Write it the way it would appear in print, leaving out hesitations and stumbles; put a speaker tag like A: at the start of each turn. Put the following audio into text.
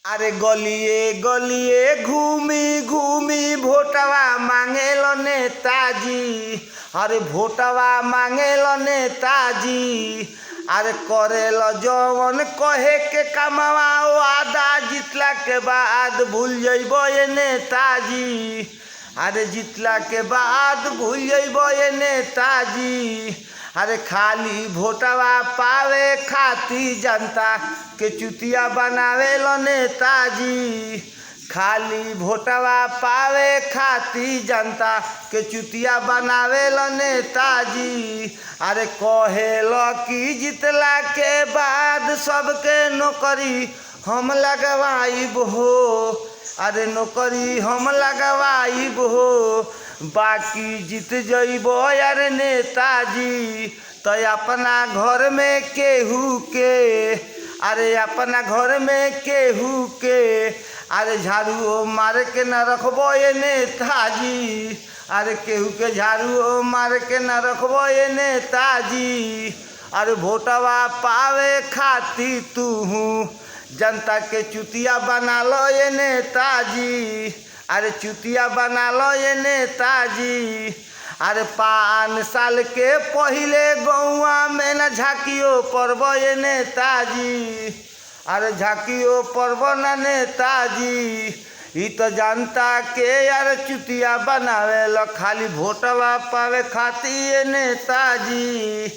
A: अरे गलिए गलिए घूमी घूमी भोटवा मांगेलो नेताजी। अरे भोटवा मांगेलो नेताजी। अरे करेलो जवन कहे के कमावा वादा जितला के बाद भूल जइबो ये नेताजी। अरे जितला के बाद भूल जइबो ये नेताजी। अरे खाली भोटवा पावे खाती जनता के चुतिया बनावेलो नेताजी। खाली भोटवा पावे खाती जनता के चुतिया बनावेलो नेताजी। अरे कहेलो कि जितला के बाद सबके नौकरी हम लगवाइब हो। अरे नौकरी हम लगवाइब हो। बाकी जीत जइबो यार नेताजी तो अपना घर में केहू के। अरे अपना घर में केहू के अरे झाड़ू मार के न रखबो ये नेताजी। अरे केहू के झाड़ू मार के न रखबो ये नेताजी। अरे भोटवा पावे खाती तू जनता के चुतिया बना लो ये नेताजी। अरे चुतिया बना लो ये नेताजी। अरे 5 साल के पहले गौवा में न झाकियो पर्व ये नेताजी। अरे झाकियो पर्व न नेताजी। ई तो जनता के यार चुतिया बनावे लो खाली भोटवा पावे खाती ये नेताजी।